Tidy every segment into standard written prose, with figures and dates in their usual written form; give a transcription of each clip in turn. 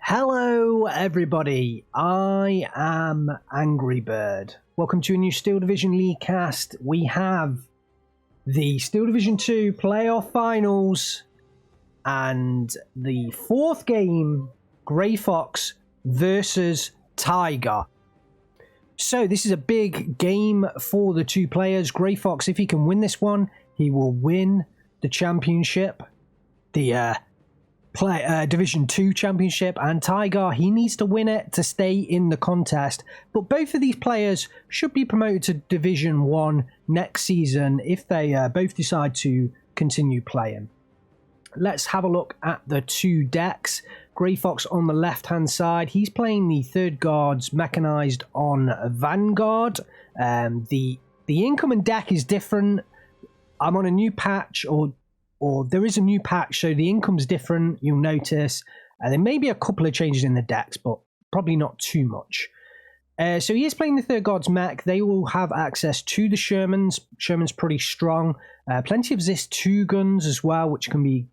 Hello everybody, I am Angry Bird. Welcome to a new Steel Division League cast. We have the Steel Division 2 playoff finals and the fourth game, Grey Fox versus Tiger. So this is a big game for the two players. Grey Fox, if he can win this one, he will win the championship. The Division 2 championship, and Tiger, he needs to win it to stay in the contest. But both of these players should be promoted to Division 1 next season if they both decide to continue playing. Let's have a look at the two decks. Grey Fox on the left hand side, he's playing the Third Guards Mechanized on Vanguard. The incoming deck is different. I'm on a new patch, or there is a new patch, so the income's different, you'll notice. There may be a couple of changes in the decks, but probably not too much. So he is playing the Third Guards mech. They will have access to the Shermans. Sherman's pretty strong. Plenty of Zis 2 guns as well, which can be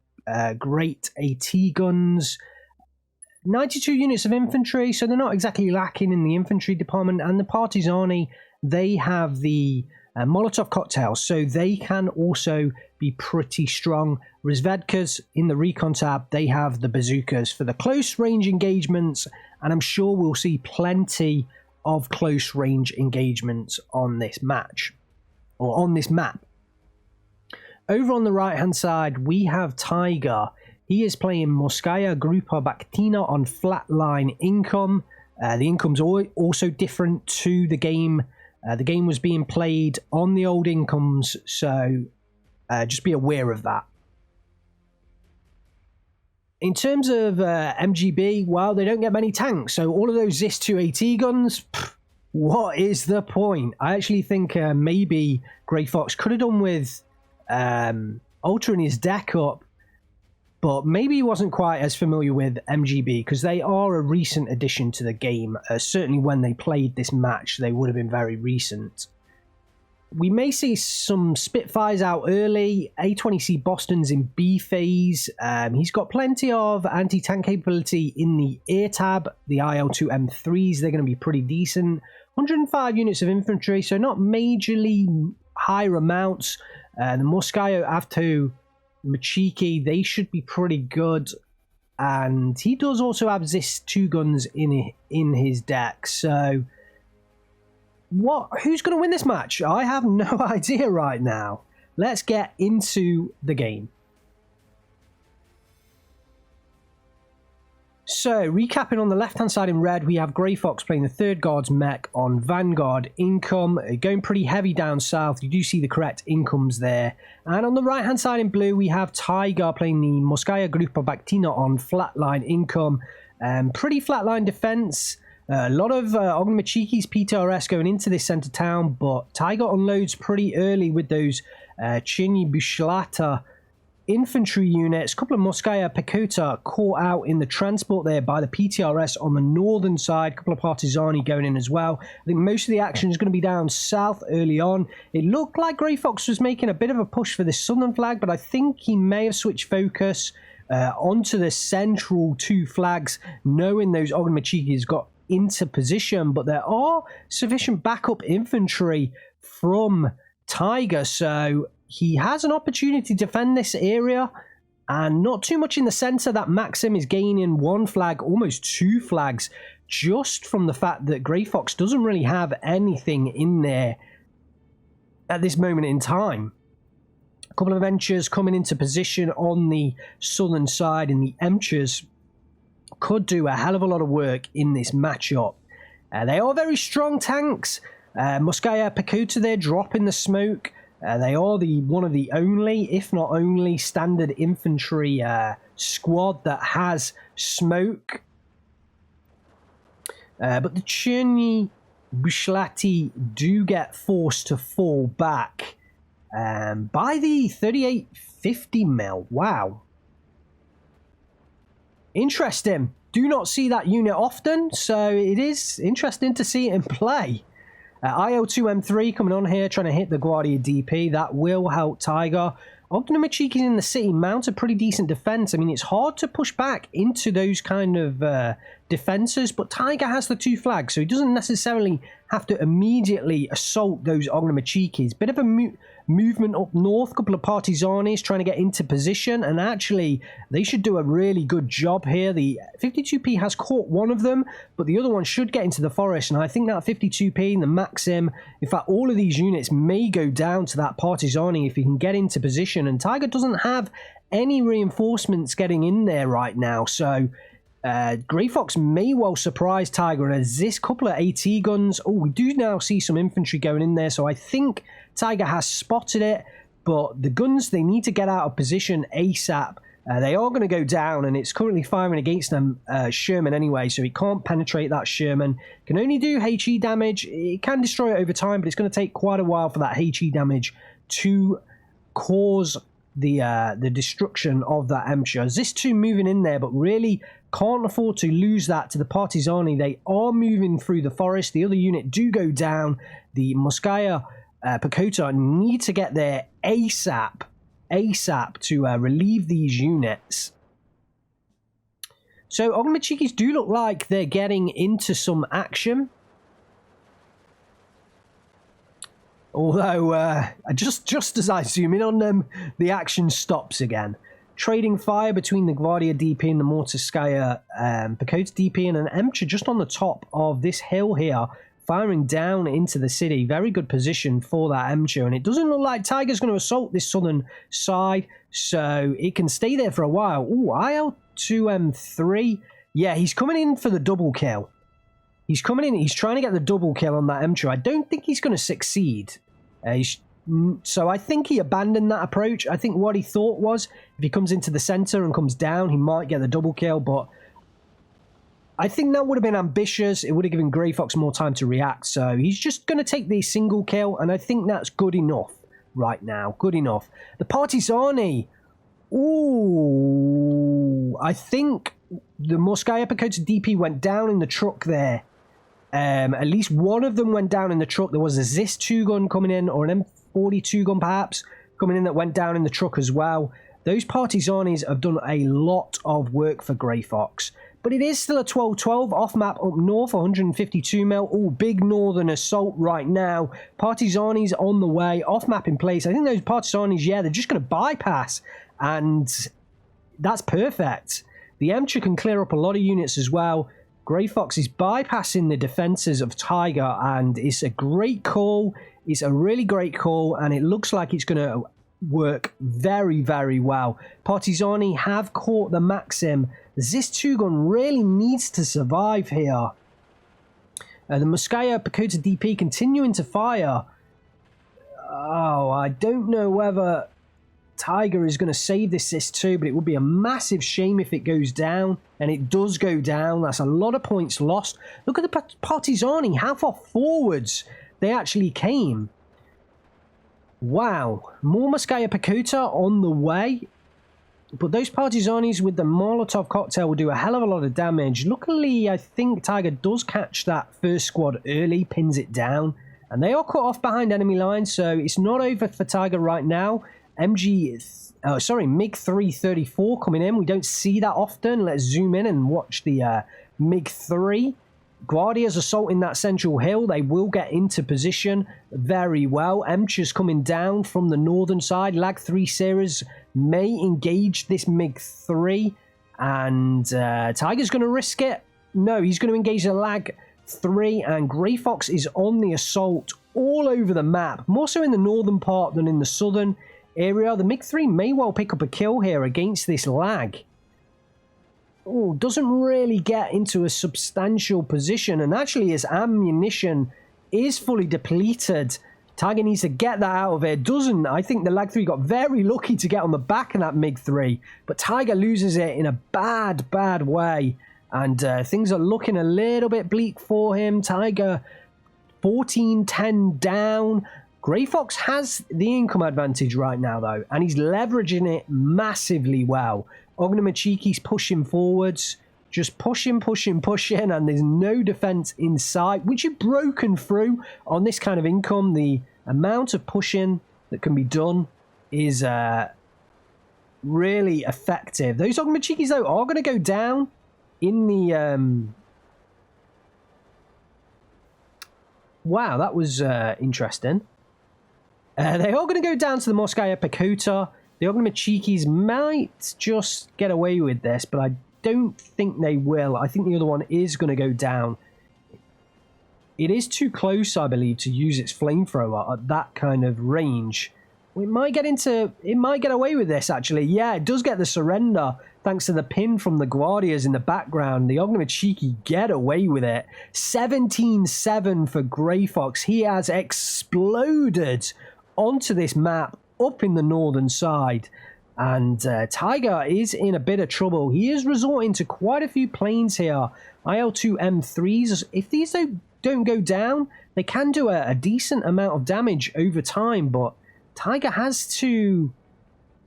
great AT guns. 92 units of infantry, so they're not exactly lacking in the infantry department. And the Partisani, they have the Molotov cocktails, so they can also be pretty strong. Rizvedkas in the recon tab, they have the bazookas for the close range engagements, and I'm sure we'll see plenty of close range engagements on this match, or on this map. Over on the right hand side, we have Tiger. He is playing Morskaya Grupa Baktina on flatline income. The income's also different to the game. The game was being played on the old incomes, so just be aware of that. In terms of MGB, well, they don't get many tanks, so all of those Zis 2 AT guns, what is the point? I actually think maybe Grey Fox could have done with altering his deck up, but maybe he wasn't quite as familiar with MGB, because they are a recent addition to the game. Certainly when they played this match, they would have been very recent. We may see some Spitfires out early. A20C Boston's in B phase. He's got plenty of anti-tank capability in the air tab. The IL-2 M3s, they're going to be pretty decent. 105 units of infantry, so not majorly higher amounts. The Morskaya Avto Machiki, they should be pretty good. And he does also have Zis 2 guns in his deck, so who's going to win this match? I have no idea right now. Let's get into the game. So, recapping on the left-hand side in red, we have Grey Fox playing the Third Guards mech on Vanguard income, going pretty heavy down south. You do see the correct incomes there. And on the right-hand side in blue, we have Tiger playing the Morskaya Grupa Baktina on flatline income. Pretty flatline defense. A lot of Ognamachiki's PTRS going into this center town, but Tiger unloads pretty early with those Chini Bushlata infantry units. A couple of Morskaya Pekota caught out in the transport there by the PTRS on the northern side. A couple of Partisani going in as well. I think most of the action is going to be down south early on. It looked like Grey Fox was making a bit of a push for this southern flag, but I think he may have switched focus onto the central two flags, knowing those Ognamachikis got into position, but there are sufficient backup infantry from Tiger, so he has an opportunity to defend this area, and not too much in the center. That Maxim is gaining one flag, almost two flags, just from the fact that Grey Fox doesn't really have anything in there at this moment in time. A couple of Ventures coming into position on the southern side, and the Emchers could do a hell of a lot of work in this matchup. They are very strong tanks. Morskaya Pekota there dropping the smoke. They are one of the only, if not only, standard infantry squad that has smoke. But the Cherny Bushlati do get forced to fall back by the 3850 mil. Wow. Interesting. Do not see that unit often, so it is interesting to see it in play. IL-2 M3 coming on here, trying to hit the Guardia DP. That will help Tiger. Ognomachiki in the city mount a pretty decent defense. I mean, it's hard to push back into those kind of defenses, but Tiger has the 2 flags, so he doesn't necessarily have to immediately assault those Ognomachikis. Bit of a movement up north, couple of Partisanis trying to get into position, and actually they should do a really good job here. The 52p has caught one of them, but the other one should get into the forest, and I think that 52p and the Maxim, in fact all of these units may go down to that Partisani if he can get into position, and Tiger doesn't have any reinforcements getting in there right now, so Grey Fox may well surprise Tiger as this couple of AT guns. Oh, we do now see some infantry going in there, so I think Tiger has spotted it, but the guns, they need to get out of position ASAP. They are going to go down, and it's currently firing against them Sherman anyway, so it can't penetrate that Sherman. Can only do HE damage. It can destroy it over time, but it's going to take quite a while for that HE damage to cause the destruction of that Emscher. Zis2 moving in there, but really can't afford to lose that to the Partisani. They are moving through the forest. The other unit do go down. The Moskaya Pekota need to get there ASAP to relieve these units. So Ognomachikis do look like they're getting into some action. Although, just as I zoom in on them, the action stops again. Trading fire between the Gvardia DP and the Mortarskaya Pekota DP, and an Emcher just on the top of this hill here, firing down into the city. Very good position for that Emcher, and it doesn't look like Tiger's going to assault this southern side, so it can stay there for a while. Ooh, IL-2M3. Yeah, he's coming in for the double kill. He's coming in, he's trying to get the double kill on that Emcher. I don't think he's going to succeed. So I think he abandoned that approach. I think what he thought was, if he comes into the center and comes down, he might get the double kill, but I think that would have been ambitious. It would have given Grey Fox more time to react, so he's just going to take the single kill, and I think that's good enough right now. Good enough. The Partisani. Ooh, I think the Morskaya Pekota DP went down in the truck there. At least one of them went down in the truck. There was a Zis2 gun coming in, or an M42 gun perhaps, coming in that went down in the truck as well. Those Partisanis have done a lot of work for Grey Fox. But it is still a 12-12 off-map up north, 152 mil. Oh, big northern assault right now. Partisanis on the way, off-map in place. I think those Partisanis, yeah, they're just going to bypass. And that's perfect. The Emcher can clear up a lot of units as well. Grey Fox is bypassing the defenses of Tiger, and it's a great call. It's a really great call, and it looks like it's going to work very, very well. Partisani have caught the Maxim. The Zis2 gun really needs to survive here. The Moskaya Pekota DP continuing to fire. Oh, I don't know whether Tiger is going to save this Zis2, but it would be a massive shame if it goes down, and it does go down. That's a lot of points lost. Look at the Partisani, how far forwards they actually came. Wow, more Moskaya Pekota on the way, but those Partisanis with the Molotov cocktail will do a hell of a lot of damage. Luckily, I think Tiger does catch that first squad early, pins it down, and they are cut off behind enemy lines, so it's not over for Tiger right now. MiG-334 coming in. We don't see that often. Let's zoom in and watch the MiG-3. Guardia's assaulting that central hill. They will get into position very well. Emcher's coming down from the northern side. Lag 3 series may engage this MiG-3, and Tiger's going to risk it. No, he's going to engage the Lag 3, and Grey Fox is on the assault all over the map, more so in the northern part than in the southern area. The MiG-3 may well pick up a kill here against this Lag. Oh, doesn't really get into a substantial position, and actually his ammunition is fully depleted. Tiger needs to get that out of here. Doesn't. I think the Lag 3 got very lucky to get on the back of that MiG-3, but Tiger loses it in a bad, bad way, and things are looking a little bit bleak for him. Tiger 14-10 down. Grey Fox has the income advantage right now, though, and he's leveraging it massively well. Ognomachiki's pushing forwards, just pushing, and there's no defense in sight, which is broken through on this kind of income. The amount of pushing that can be done is really effective. Those Ogmachikis, though, are going to go down in the... Wow, that was interesting. They are going to go down to the Moskaya Pakuta. The Ogmachikis might just get away with this, but I don't think they will. I think the other one is going to go down. It is too close, I believe, to use its flamethrower at that kind of range. It might get away with this, actually. Yeah, it does get the surrender, thanks to the pin from the Guardias in the background. The Ogmachiki get away with it. 17-7 for Grey Fox. He has exploded onto this map up in the northern side. And Tiger is in a bit of trouble. He is resorting to quite a few planes here. IL-2 M3s. If these don't go down, they can do a decent amount of damage over time, but Tiger has to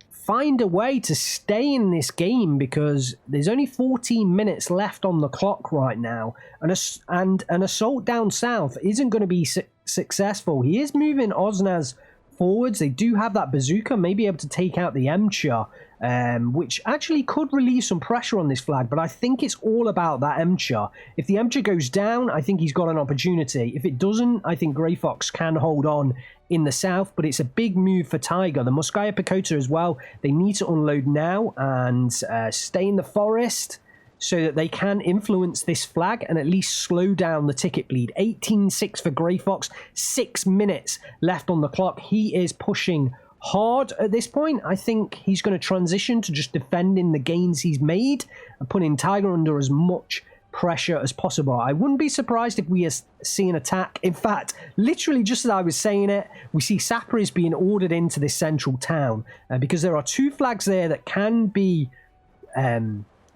find a way to stay in this game because there's only 14 minutes left on the clock right now, and an assault down south isn't going to be successful. He is moving Oznaz forwards. They do have that bazooka, may be able to take out the Emcha, which actually could relieve some pressure on this flag, but I think it's all about that Emcha. If the Emcha goes down, I think he's got an opportunity. If it doesn't, I think Grey Fox can hold on in the south, but it's a big move for Tiger. The Moskaya Pakuta as well, they need to unload now and stay in the forest so that they can influence this flag and at least slow down the ticket bleed. 18-6 for Grey Fox, 6 minutes left on the clock. He is pushing hard at this point. I think he's going to transition to just defending the gains he's made and putting Tiger under as much pressure as possible. I wouldn't be surprised if we see an attack. In fact, literally just as I was saying it, we see Sapperies being ordered into this central town because there are 2 flags there that can be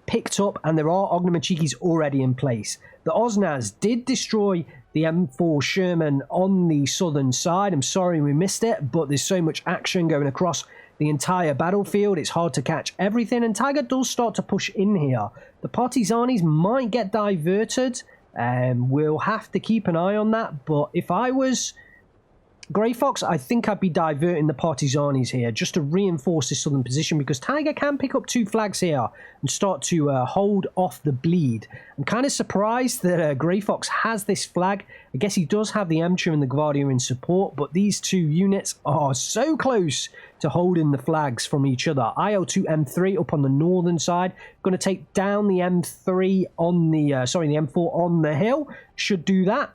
picked up, and there are Ogmachikis already in place. The Oznaz did destroy the M4 Sherman on the southern side. I'm sorry we missed it, but there's so much action going across the entire battlefield. It's hard to catch everything, and Tiger does start to push in here. The Partisanis might get diverted. We'll have to keep an eye on that, but if I was Grey Fox, I think I'd be diverting the Partisanis here just to reinforce this southern position, because Tiger can pick up 2 flags here and start to hold off the bleed. I'm kind of surprised that Grey Fox has this flag. I guess he does have the Emcha and the Guardia in support, but these 2 units are so close to holding the flags from each other. IL-2 M3 up on the northern side, going to take down the M3 on the, the M4 on the hill. Should do that.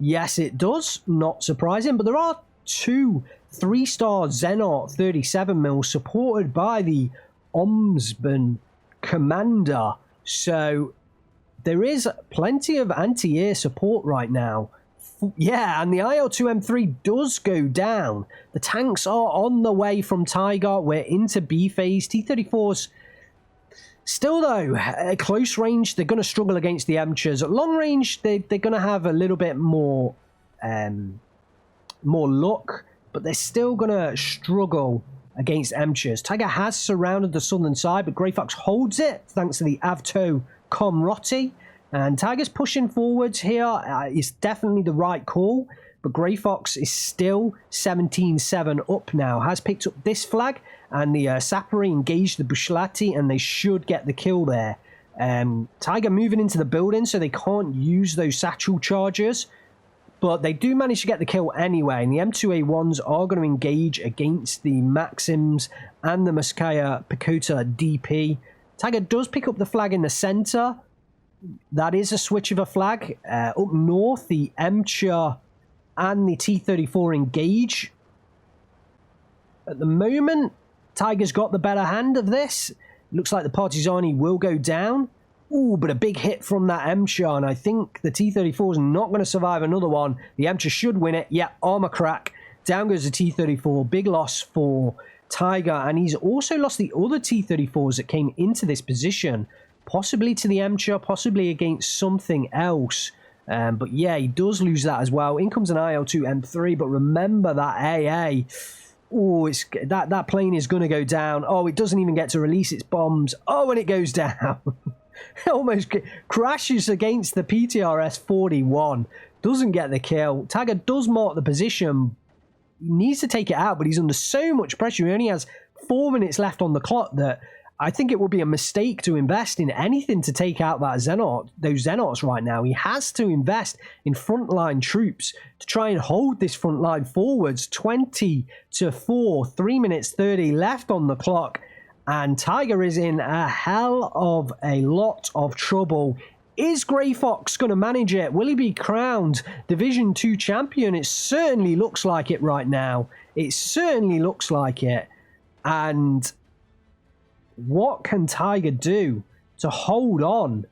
Yes, it does. Not surprising, but there are 2 3-star Xenart 37mm supported by the Omsban commander. So there is plenty of anti-air support right now. Yeah, and the IL-2 M3 does go down. The tanks are on the way from Tiger. We're into B phase. T-34s still, though, at close range, they're going to struggle against the Emchas. At long range, they're going to have a little bit more luck, but they're still going to struggle against Emchas. Tiger has surrounded the southern side, but Grey Fox holds it thanks to the Avto Komroti. And Tiger's pushing forwards here. It's definitely the right call, but Grey Fox is still 17-7 up now. Has picked up this flag, and the Sapari engaged the Bushlati, and they should get the kill there. Tiger moving into the building, so they can't use those satchel charges, but they do manage to get the kill anyway, and the M2A1s are going to engage against the Maxims and the Moskaya Pakuta DP. Tiger does pick up the flag in the center. That is a switch of a flag. Up north, the Emcha and the T-34 engage. At the moment, Tiger's got the better hand of this. Looks like the Partisani will go down. Ooh, but a big hit from that Emcha, and I think the T-34 is not going to survive another one. The Emcha should win it. Yeah, armor crack. Down goes the T-34. Big loss for Tiger, and he's also lost the other T-34s that came into this position. Possibly to the Emcha, possibly against something else. But yeah, he does lose that as well. In comes an IL-2 M3, but remember that AA. Oh, that plane is going to go down. Oh, it doesn't even get to release its bombs. Oh, and it goes down. It almost crashes against the PTRS 41. Doesn't get the kill. Tiger does mark the position, needs to take it out, but he's under so much pressure. He only has 4 minutes left on the clock that I think it would be a mistake to invest in anything to take out those Xenots right now. He has to invest in frontline troops to try and hold this frontline forwards. 20-4, 3 minutes 30 left on the clock, and Tiger is in a hell of a lot of trouble. Is Grey Fox going to manage it? Will he be crowned Division 2 champion? It certainly looks like it right now. It certainly looks like it. And what can Tiger do to hold on?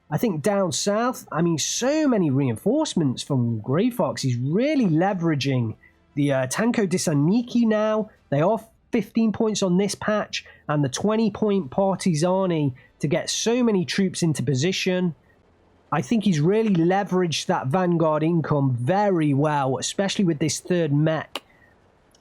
I think down south, I mean, so many reinforcements from Grey Fox. He's really leveraging the Tanko Disaniki now. They are 15 points on this patch, and the 20-point Partisani to get so many troops into position. I think he's really leveraged that Vanguard income very well, especially with this third mech.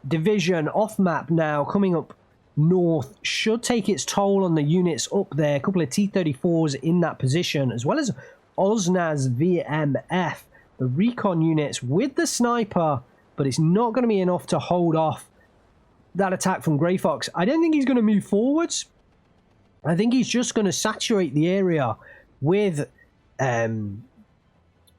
Division off map now, coming up north, should take its toll on the units up there. A couple of T-34s in that position, as well as Osnaz VMF, the recon units with the sniper, but it's not going to be enough to hold off that attack from Grey Fox. I don't think he's going to move forwards. I think he's just going to saturate the area with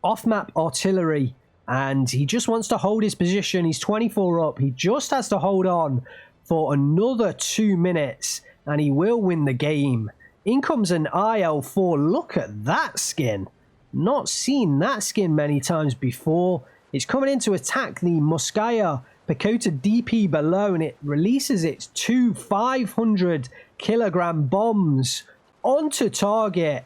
off-map artillery, and he just wants to hold his position. He's 24 up. He just has to hold on for another 2 minutes, and he will win the game. In comes an IL-4. Look at that skin. Not seen that skin many times before. It's coming in to attack the Moskaya Pekota DP below, and it releases its 2 500-kilogram bombs onto target.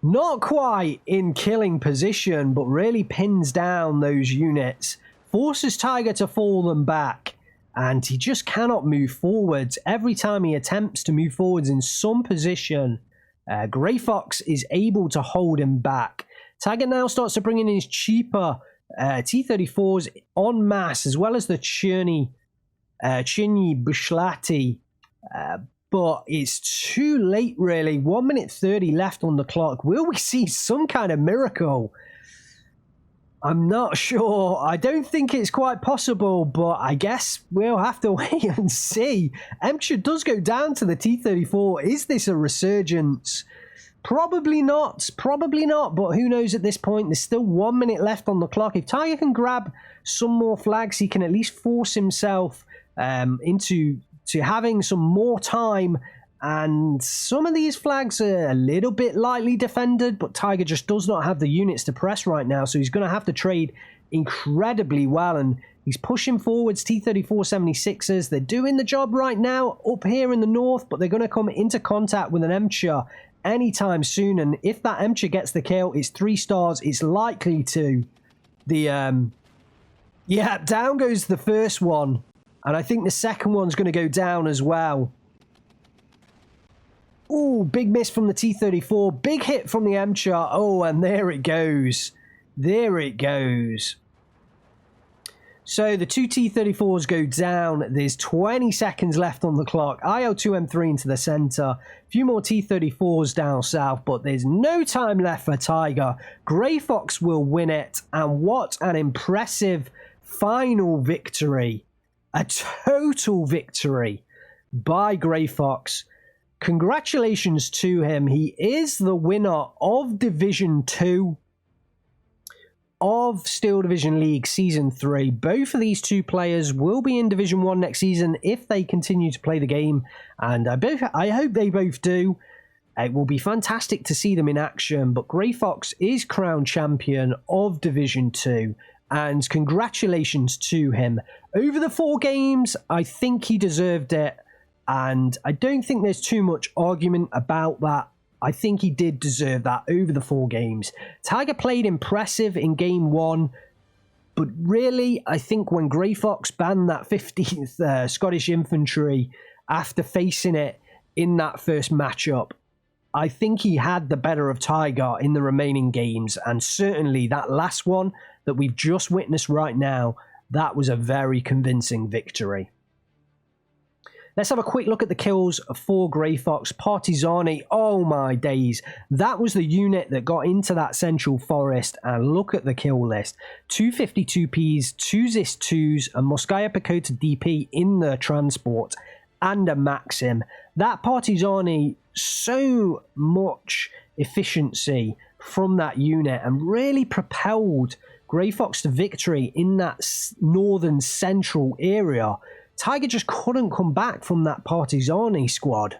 Not quite in killing position, but really pins down those units, forces Tiger to fall them back, and he just cannot move forwards. Every time he attempts to move forwards in some position, Grey Fox is able to hold him back. Tiger now starts to bring in his cheaper T-34s en masse, as well as the Chini Bushlati, but it's too late, really. 1 minute 30 left on the clock. Will we see some kind of miracle? I'm not sure. I don't think it's quite possible, but I guess we'll have to wait and see. Emcher does go down to the T-34. Is this a resurgence? Probably not. Probably not, but who knows at this point? There's still 1 minute left on the clock. If Tiger can grab some more flags, he can at least force himself into having some more time, and some of these flags are a little bit lightly defended, but Tiger just does not have the units to press right now, so he's going to have to trade incredibly well, and he's pushing forwards T-34 76ers. They're doing the job right now up here in the north, but they're going to come into contact with an Emcher anytime soon, and if that Emcher gets the kill, it's 3 stars. It's likely to. Yeah, down goes the first one. And I think the second one's going to go down as well. Ooh, big miss from the T-34. Big hit from the Emcher. Oh, and there it goes. There it goes. So the 2 T-34s go down. There's 20 seconds left on the clock. IL-2M3 into the center. A few more T-34s down south, but there's no time left for Tiger. Grey Fox will win it. And what an impressive final victory. A total victory by Grey Fox. Congratulations to him. He is the winner of Division 2 of Steel Division League Season 3. Both of these two players will be in Division 1 next season if they continue to play the game, and I hope they both do. It will be fantastic to see them in action, but Grey Fox is crowned champion of Division 2. And congratulations to him. Over the 4 games, I think he deserved it. And I don't think there's too much argument about that. I think he did deserve that over the 4 games. Tiger played impressive in Game 1. But really, I think when Grey Fox banned that 15th Scottish Infantry after facing it in that first matchup, I think he had the better of Tiger in the remaining games. And certainly that last one that we've just witnessed right now, that was a very convincing victory. Let's have a quick look at the kills for Grey Fox. Partizani, oh my days. That was the unit that got into that central forest. And look at the kill list. 252Ps, 2 Zis-2s, a Moskaya Pekota DP in the transport, and a Maxim. That Partizani, so much efficiency from that unit and really propelled Grey Fox to victory in that northern central area. Tiger just couldn't come back from that Partizani squad.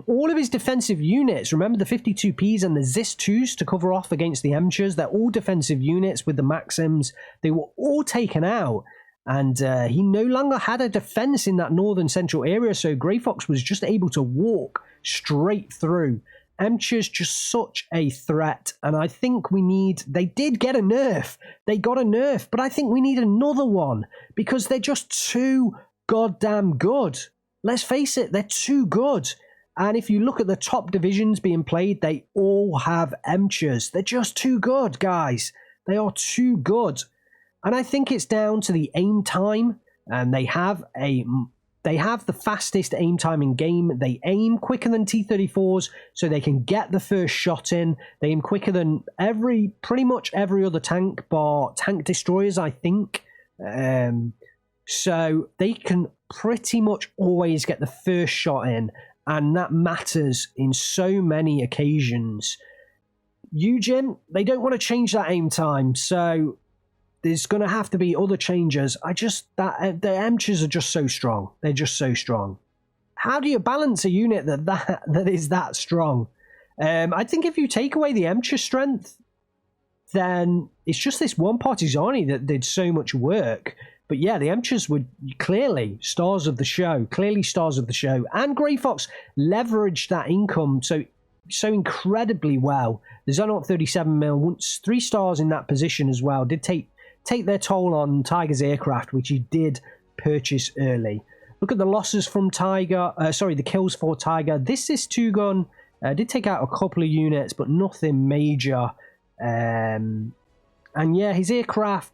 All of his defensive units, remember the 52Ps and the Zis-2s to cover off against the Emchas, they're all defensive units with the Maxims. They were all taken out, and he no longer had a defense in that northern central area, so Grey Fox was just able to walk straight through. Emcha's just such a threat, and I think they did get a nerf. They got a nerf, but I think we need another one because they're just too goddamn good. Let's face it, they're too good. And if you look at the top divisions being played, they all have Emchas. They're just too good, guys. They are too good. And I think it's down to the aim time, and they have the fastest aim time in game. They aim quicker than T-34s, so they can get the first shot in. They aim quicker than pretty much every other tank, bar tank destroyers, I think. So they can pretty much always get the first shot in, and that matters in so many occasions. Eugen, they don't want to change that aim time, so there's going to have to be other changes. The Emchas are just so strong. They're just so strong. How do you balance a unit that is that strong? I think if you take away the Emcha strength, then it's just this one Partizani that did so much work. But yeah, the Emchas were clearly stars of the show. And Grey Fox leveraged that income so incredibly well. The Xenon 37mm, once 3 stars in that position as well, did take their toll on Tiger's aircraft, which he did purchase early. Look at the losses from Tiger. The kills for Tiger. This Zis-2 gun did take out a couple of units, but nothing major. And yeah, his aircraft,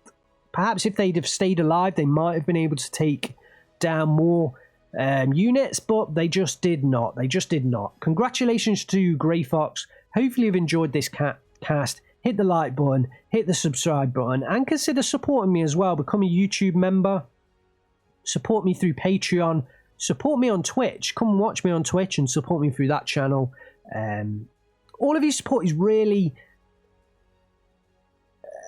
perhaps if they'd have stayed alive, they might have been able to take down more units, but they just did not. Congratulations to Grey Fox. Hopefully you've enjoyed this cast. Hit the like button, hit the subscribe button, and consider supporting me as well. Become a YouTube member. Support me through Patreon. Support me on Twitch. Come and watch me on Twitch and support me through that channel. All of your support is really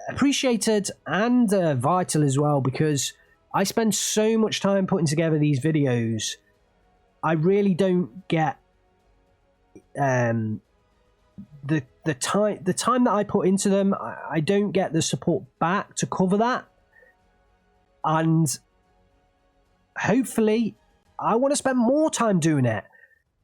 appreciated and vital as well, because I spend so much time putting together these videos. I really don't get the time that I put into them. I don't get the support back to cover that, and hopefully I want to spend more time doing it,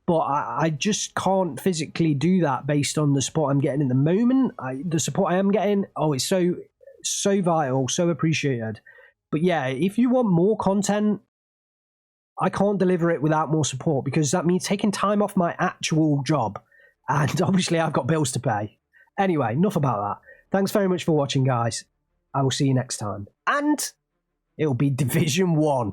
but I just can't physically do that based on the support I'm getting at the moment. The support I am getting, it's so vital, so appreciated. But yeah, if you want more content, I can't deliver it without more support, because that means taking time off my actual job. And obviously I've got bills to pay. Anyway, enough about that. Thanks very much for watching, guys. I will see you next time. And it'll be Division 1.